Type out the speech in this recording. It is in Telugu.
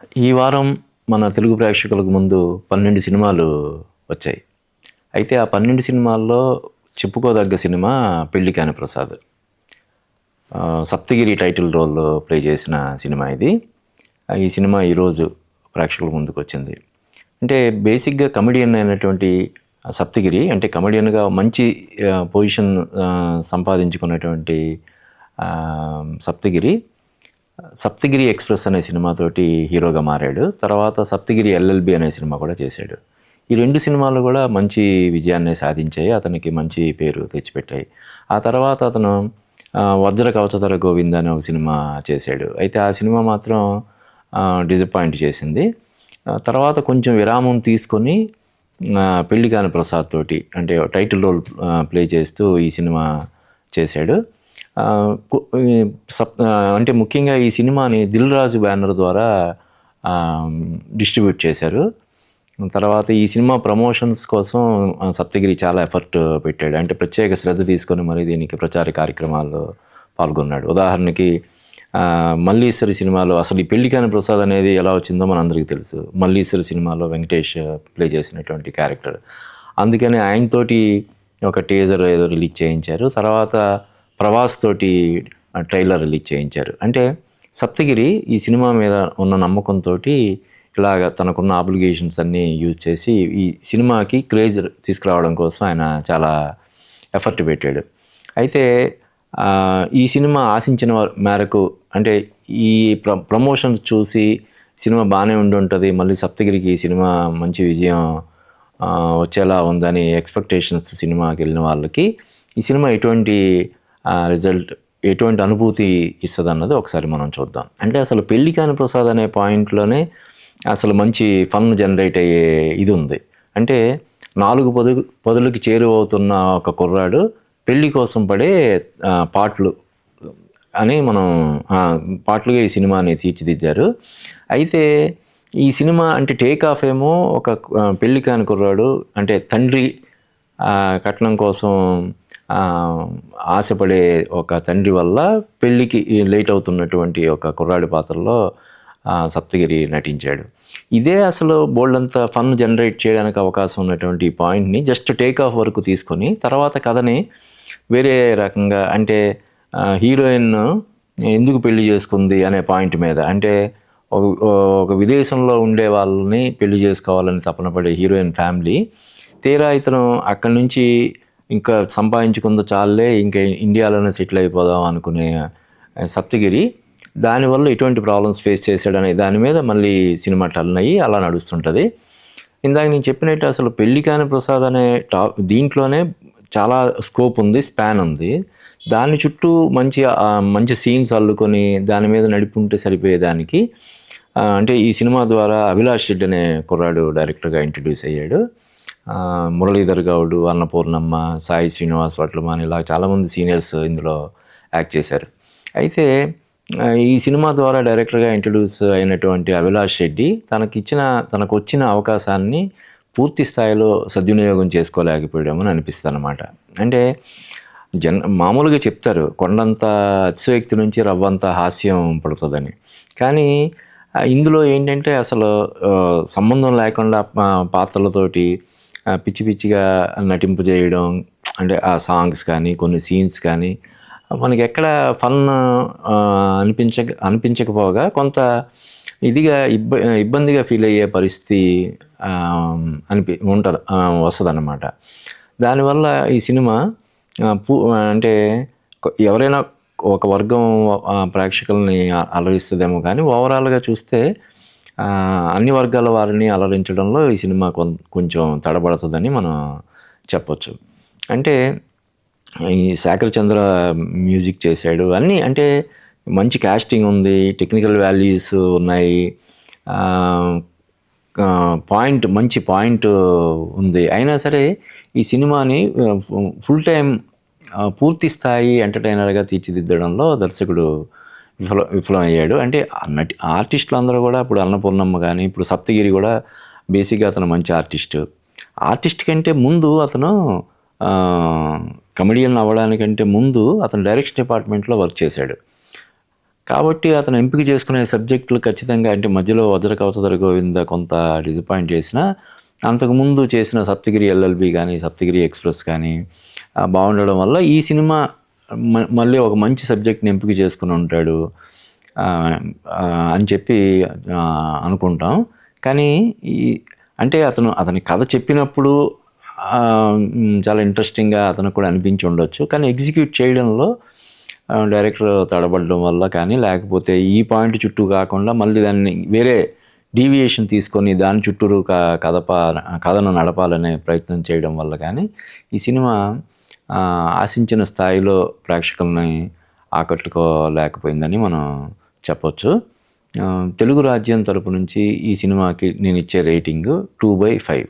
ఈ వారం మన తెలుగు ప్రేక్షకులకు ముందు 12 సినిమాలు వచ్చాయి. అయితే ఆ 12 సినిమాల్లో చెప్పుకోదగ్గ సినిమా 'Pelli Kani Prasad'. Saptagiri title role play చేసిన సినిమా ఇది. ఈ సినిమా ఈరోజు ప్రేక్షకుల ముందుకు వచ్చింది. అంటే బేసిక్గా కమెడియన్ అయినటువంటి సప్తగిరి, అంటే కమెడియన్గా మంచి పొజిషన్ సంపాదించుకున్నటువంటి సప్తగిరి, సప్తగిరి ఎక్స్ప్రెస్ అనే సినిమాతోటి హీరోగా మారాడు. తర్వాత సప్తగిరి ఎల్ఎల్బి అనే సినిమా కూడా చేశాడు. ఈ 2 సినిమాలు కూడా మంచి విజయాన్ని సాధించాయి, అతనికి మంచి పేరు తెచ్చిపెట్టాయి. ఆ తర్వాత అతను వజ్ర కవచధర గోవింద అనే ఒక సినిమా చేశాడు. అయితే ఆ సినిమా మాత్రం డిసప్పాయింట్ చేసింది. తర్వాత కొంచెం విరామం తీసుకొని పెళ్లి కాని ప్రసాద్ తోటి, అంటే టైటిల్ రోల్ ప్లే చేస్తూ ఈ సినిమా చేశాడు. అంటే ముఖ్యంగా ఈ సినిమాని దిల్ రాజు బ్యానర్ ద్వారా డిస్ట్రిబ్యూట్ చేశారు. తర్వాత ఈ సినిమా ప్రమోషన్స్ కోసం సప్తగిరి చాలా ఎఫర్ట్ పెట్టాడు. అంటే ప్రత్యేక శ్రద్ధ తీసుకొని మరి దీనికి ప్రచార కార్యక్రమాల్లో పాల్గొన్నాడు. ఉదాహరణకి మల్లీశ్వరి సినిమాలో అసలు ఈ పెళ్లి కాని ప్రసాద్ అనేది ఎలా వచ్చిందో మనందరికీ తెలుసు. మల్లీశ్వరి సినిమాలో వెంకటేష్ ప్లే చేసినటువంటి క్యారెక్టర్. అందుకని ఆయనతోటి ఒక టీజర్ ఏదో రిలీజ్ చేయించారు. తర్వాత ప్రభాస్ తోటి ట్రైలర్ రిలీజ్ చేయించారు. అంటే సప్తగిరి ఈ సినిమా మీద ఉన్న నమ్మకంతో ఇలాగ తనకున్న ఆబ్లిగేషన్స్ అన్నీ యూజ్ చేసి ఈ సినిమాకి క్రేజ్ తీసుకురావడం కోసం ఆయన చాలా ఎఫర్ట్ పెట్టాడు. అయితే ఈ సినిమా ఆశించిన మేరకు, అంటే ఈ ప్రమోషన్స్ చూసి సినిమా బాగానే ఉంటుంది, మళ్ళీ సప్తగిరికి ఈ సినిమా మంచి విజయం వచ్చేలా ఉందని ఎక్స్పెక్టేషన్స్ సినిమాకి వెళ్ళిన వాళ్ళకి ఈ సినిమా ఎటువంటి రిజల్ట్, ఎటువంటి అనుభూతి ఇస్తుంది అన్నది ఒకసారి మనం చూద్దాం. అంటే అసలు పెళ్లి కాని ప్రసాద్ అనే పాయింట్లోనే అసలు మంచి ఫన్ జనరేట్ అయ్యే ఇది ఉంది. అంటే 4 పదులకి చేరువవుతున్న ఒక కుర్రాడు పెళ్లి కోసం పడే పాటలు అని మనం పాటలుగా ఈ సినిమాని తీర్చిదిద్దారు. అయితే ఈ సినిమా అంటే టేక్ ఆఫ్ ఏమో ఒక పెళ్లి కాని కుర్రాడు, అంటే తండ్రి కట్నం కోసం ఆశపడే ఒక తండ్రి వల్ల పెళ్ళికి లేట్ అవుతున్నటువంటి ఒక కుర్రాడి పాత్రలో సప్తగిరి నటించాడు. ఇదే అసలు బోల్డంత ఫన్ జనరేట్ చేయడానికి అవకాశం ఉన్నటువంటి ఈ పాయింట్ని జస్ట్ టేక్ ఆఫ్ వరకు తీసుకొని తర్వాత కథని వేరే రకంగా, అంటే హీరోయిన్ ఎందుకు పెళ్లి చేసుకుంది అనే పాయింట్ మీద, అంటే ఒక విదేశంలో ఉండే వాళ్ళని పెళ్లి చేసుకోవాలని తపన పడే హీరోయిన్ ఫ్యామిలీ, తీరా ఇతను అక్కడి నుంచి ఇంకా సంపాదించుకుందో చాలే, ఇంకా ఇండియాలోనే సెటిల్ అయిపోదాం అనుకునే సప్తగిరి దానివల్ల ఎటువంటి ప్రాబ్లమ్స్ ఫేస్ చేశాడనే దాని మీద మళ్ళీ సినిమా టర్న్ అయ్యి అలా నడుస్తుంటుంది. ఇందాక నేను చెప్పినట్టు అసలు పెళ్లి కాని ప్రసాద్ అనే దీంట్లోనే చాలా స్కోప్ ఉంది, స్పాన్ ఉంది. దాని చుట్టూ మంచి సీన్స్ అల్లుకొని దాని మీద నడిపుంటే సరిపోయేదానికి, అంటే ఈ సినిమా ద్వారా అభిలాష్ రెడ్డి అనే కుర్రాడు డైరెక్టర్గా ఇంట్రడ్యూస్ అయ్యాడు. మురళీధర్ గౌడ్, అన్నపూర్ణమ్మ, సాయి శ్రీనివాస్ వట్లమాన్, ఇలా చాలామంది సీనియర్స్ ఇందులో యాక్ట్ చేశారు. అయితే ఈ సినిమా ద్వారా డైరెక్టర్గా ఇంట్రడ్యూస్ అయినటువంటి అభిలాష్ రెడ్డి తనకు వచ్చిన అవకాశాన్ని పూర్తి స్థాయిలో సద్వినియోగం చేసుకోలేకపోయామని అనిపిస్తుంది అన్నమాట. అంటే మామూలుగా చెప్తారు కొండంత అతిశయోక్తి నుంచి రవ్వంత హాస్యం పడుతుందని, కానీ ఇందులో ఏంటంటే అసలు సంబంధం లేకుండా పాత్రలతోటి పిచ్చి పిచ్చిగా నటింపు చేయడం, అంటే ఆ సాంగ్స్ కానీ కొన్ని సీన్స్ కానీ మనకి ఎక్కడ ఫన్ అనిపించకపోగా కొంత ఇదిగా ఇబ్బందిగా ఫీల్ అయ్యే పరిస్థితి వస్తుంది అన్నమాట. దానివల్ల ఈ సినిమా అంటే ఎవరైనా ఒక వర్గం ప్రేక్షకుల్ని అలరిస్తుందేమో, కానీ ఓవరాల్గా చూస్తే అన్ని వర్గాల వారిని అలరించడంలో ఈ సినిమా కొంచెం తడబడుతుందని మనం చెప్పొచ్చు. అంటే ఈ శేఖర్ చంద్ర మ్యూజిక్ చేశాడు, అన్నీ అంటే మంచి కాస్టింగ్ ఉంది, టెక్నికల్ వాల్యూస్ ఉన్నాయి, మంచి పాయింట్ ఉంది. అయినా సరే ఈ సినిమాని ఫుల్ టైం పూర్తి స్థాయి ఎంటర్టైనర్గా తీర్చిదిద్దడంలో దర్శకుడు విఫలం అయ్యాడు. అంటే ఆర్టిస్టులు అందరూ కూడా, ఇప్పుడు అన్నపూర్ణమ్మ కానీ ఇప్పుడు సప్తగిరి కూడా బేసిక్గా అతను మంచి ఆర్టిస్ట్ కంటే ముందు అతను కమెడియన్ అవ్వడానికంటే ముందు అతను డైరెక్షన్ డిపార్ట్మెంట్లో వర్క్ చేశాడు. కాబట్టి అతను ఎంపిక చేసుకునే సబ్జెక్టులు ఖచ్చితంగా అంటే మధ్యలో వజ్ర కవచధర గోవింద కొంత డిసప్పాయింట్ చేసినా, అంతకుముందు చేసిన సప్తగిరి ఎల్ఎల్బి కానీ, సప్తగిరి ఎక్స్‌ప్రెస్ కానీ బాగుండడం వల్ల ఈ సినిమా మళ్ళీ ఒక మంచి సబ్జెక్ట్‌ని ఎంపిక చేసుకొని ఉంటాడు అని చెప్పి అనుకుంటాం. కానీ ఈ అంటే అతని కథ చెప్పినప్పుడు చాలా ఇంట్రెస్టింగ్‌గా అతనికి కూడా అనిపించి ఉండొచ్చు. కానీ ఎగ్జిక్యూట్ చేయడంలో డైరెక్టర్ తడబడడం వల్ల కానీ, లేకపోతే ఈ పాయింట్ చుట్టూ కాకుండా మళ్ళీ దాన్ని వేరే డీవియేషన్ తీసుకొని దాని చుట్టూరు కథను నడపాలనే ప్రయత్నం చేయడం వల్ల కానీ ఈ సినిమా ఆశించిన స్థాయిలో ప్రేక్షకుల్ని ఆకట్టుకోలేకపోయిందని మనం చెప్పొచ్చు. తెలుగు రాజ్యం తరపు నుంచి ఈ సినిమాకి నేను ఇచ్చే రేటింగు 2/5.